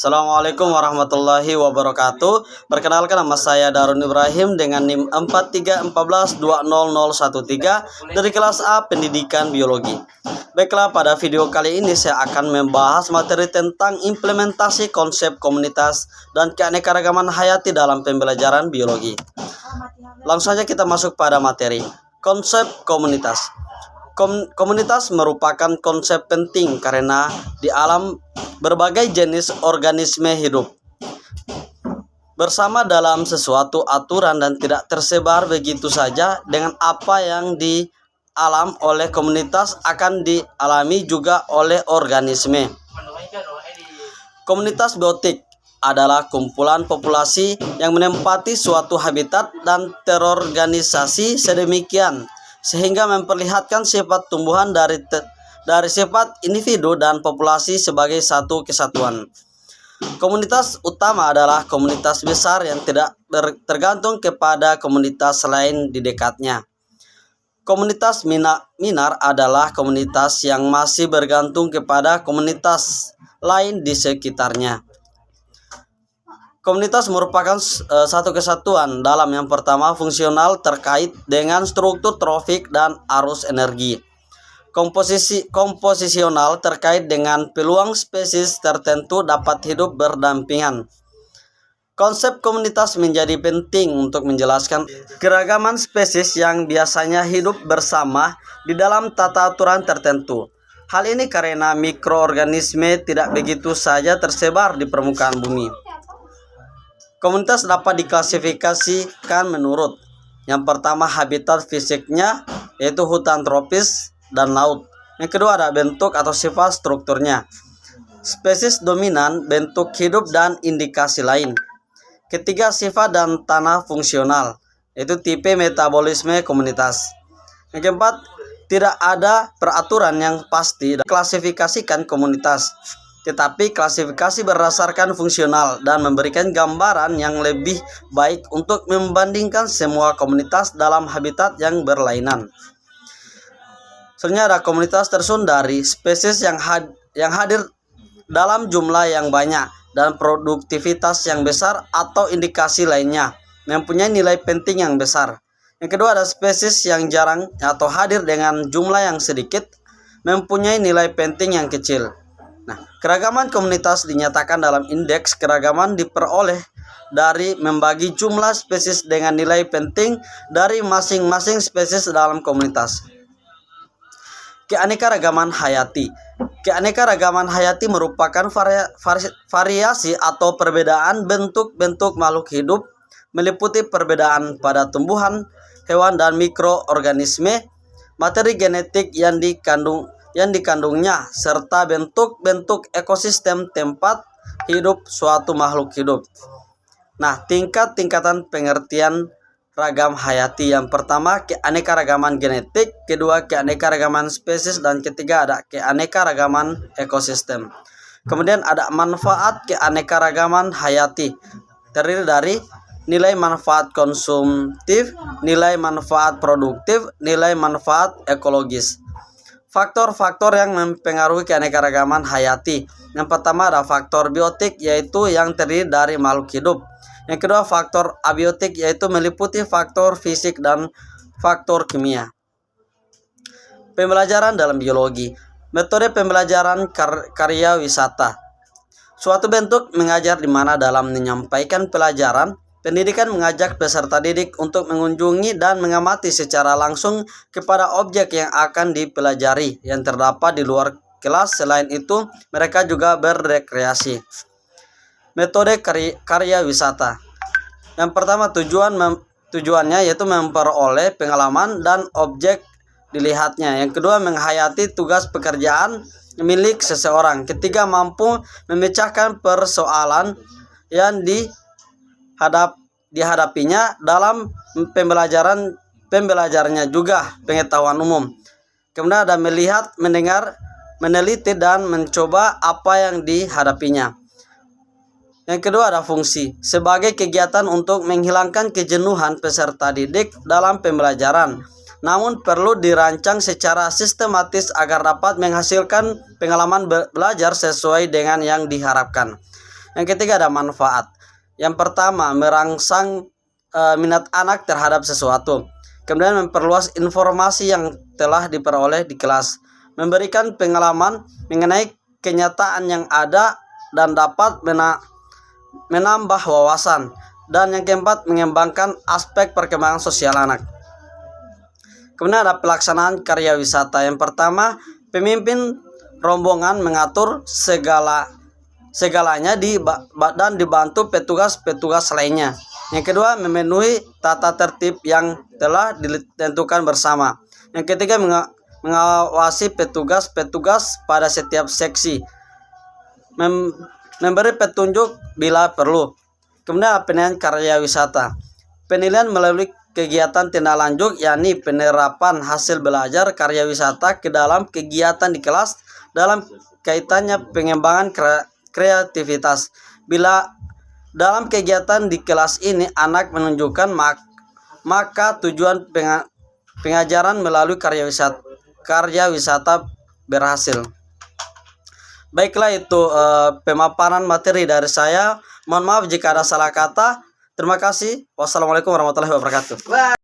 Assalamualaikum warahmatullahi wabarakatuh. Perkenalkan, nama saya Darun Ibrahim dengan NIM 4314200113 dari kelas A Pendidikan Biologi. Baiklah, pada video kali ini saya akan membahas materi tentang implementasi konsep komunitas dan keanekaragaman hayati dalam pembelajaran biologi. Langsung saja kita masuk pada materi. Konsep komunitas. Komunitas merupakan konsep penting karena di alam berbagai jenis organisme hidup bersama dalam sesuatu aturan dan tidak tersebar begitu saja. Dengan apa yang dialami oleh komunitas akan dialami juga oleh organisme. Komunitas biotik adalah kumpulan populasi yang menempati suatu habitat dan terorganisasi sedemikian sehingga memperlihatkan sifat tumbuhan dari sifat individu dan populasi sebagai satu kesatuan. Komunitas utama adalah komunitas besar yang tidak tergantung kepada komunitas lain di dekatnya. Komunitas minar adalah komunitas yang masih bergantung kepada komunitas lain di sekitarnya. Komunitas merupakan satu kesatuan dalam yang pertama fungsional terkait dengan struktur trofik dan arus energi. Komposisional terkait dengan peluang spesies tertentu dapat hidup berdampingan. Konsep komunitas menjadi penting untuk menjelaskan keragaman spesies yang biasanya hidup bersama di dalam tata aturan tertentu. Hal ini karena mikroorganisme tidak begitu saja tersebar di permukaan bumi. Komunitas dapat diklasifikasikan menurut yang pertama habitat fisiknya, yaitu hutan tropis dan laut. Yang kedua ada bentuk atau sifat strukturnya, spesies dominan, bentuk hidup dan indikasi lain. Ketiga sifat dan tanah fungsional, yaitu tipe metabolisme komunitas. Yang keempat, tidak ada peraturan yang pasti dalam klasifikasikan komunitas, tetapi klasifikasi berdasarkan fungsional dan memberikan gambaran yang lebih baik untuk membandingkan semua komunitas dalam habitat yang berlainan. Selanjutnya ada komunitas tersusun dari spesies yang hadir dalam jumlah yang banyak dan produktivitas yang besar atau indikasi lainnya mempunyai nilai penting yang besar. Yang kedua ada spesies yang jarang atau hadir dengan jumlah yang sedikit mempunyai nilai penting yang kecil. Nah, keragaman komunitas dinyatakan dalam indeks keragaman diperoleh dari membagi jumlah spesies dengan nilai penting dari masing-masing spesies dalam komunitas. Keanekaragaman hayati. Keanekaragaman hayati merupakan variasi atau perbedaan bentuk-bentuk makhluk hidup, meliputi perbedaan pada tumbuhan, hewan dan mikroorganisme, materi genetik yang dikandungnya, serta bentuk-bentuk ekosistem tempat hidup suatu makhluk hidup. Nah, tingkatan pengertian ragam hayati. Yang pertama keanekaragaman genetik, kedua keanekaragaman spesies, dan ketiga ada keanekaragaman ekosistem. Kemudian ada manfaat keanekaragaman hayati, terdiri dari nilai manfaat konsumtif, nilai manfaat produktif, nilai manfaat ekologis. Faktor-faktor yang mempengaruhi keanekaragaman hayati. Yang pertama ada faktor biotik, yaitu yang terdiri dari makhluk hidup. Yang kedua faktor abiotik, yaitu meliputi faktor fisik dan faktor kimia. Pembelajaran dalam biologi. Metode pembelajaran karya wisata. Suatu bentuk mengajar di mana dalam menyampaikan pelajaran, pendidikan mengajak peserta didik untuk mengunjungi dan mengamati secara langsung kepada objek yang akan dipelajari yang terdapat di luar kelas. Selain itu, mereka juga berrekreasi. Metode karya wisata. Yang pertama tujuannya yaitu memperoleh pengalaman dan objek dilihatnya. Yang kedua menghayati tugas pekerjaan milik seseorang. Ketiga mampu memecahkan persoalan yang dihadapinya dalam pembelajarannya, juga pengetahuan umum. Kemudian ada melihat, mendengar, meneliti dan mencoba apa yang dihadapinya. Yang kedua ada fungsi, sebagai kegiatan untuk menghilangkan kejenuhan peserta didik dalam pembelajaran. Namun perlu dirancang secara sistematis agar dapat menghasilkan pengalaman belajar sesuai dengan yang diharapkan. Yang ketiga ada manfaat. Yang pertama, merangsang minat anak terhadap sesuatu. Kemudian memperluas informasi yang telah diperoleh di kelas. Memberikan pengalaman mengenai kenyataan yang ada dan dapat menambah wawasan. Dan yang keempat, mengembangkan aspek perkembangan sosial anak. Kemudian ada pelaksanaan karya wisata. Yang pertama, pemimpin rombongan mengatur segalanya dan dibantu petugas-petugas lainnya. Yang kedua, memenuhi tata tertib yang telah ditentukan bersama. Yang ketiga, mengawasi petugas-petugas pada setiap seksi. Memberi petunjuk bila perlu. Kemudian penilaian karya wisata. Penilaian melalui kegiatan tindak lanjut, yakni penerapan hasil belajar karya wisata ke dalam kegiatan di kelas dalam kaitannya pengembangan kreativitas. Bila dalam kegiatan di kelas ini anak menunjukkan maka tujuan pengajaran melalui karya wisata berhasil. Baiklah, itu pemaparan materi dari saya. Mohon maaf jika ada salah kata. Terima kasih. Wassalamualaikum warahmatullahi wabarakatuh.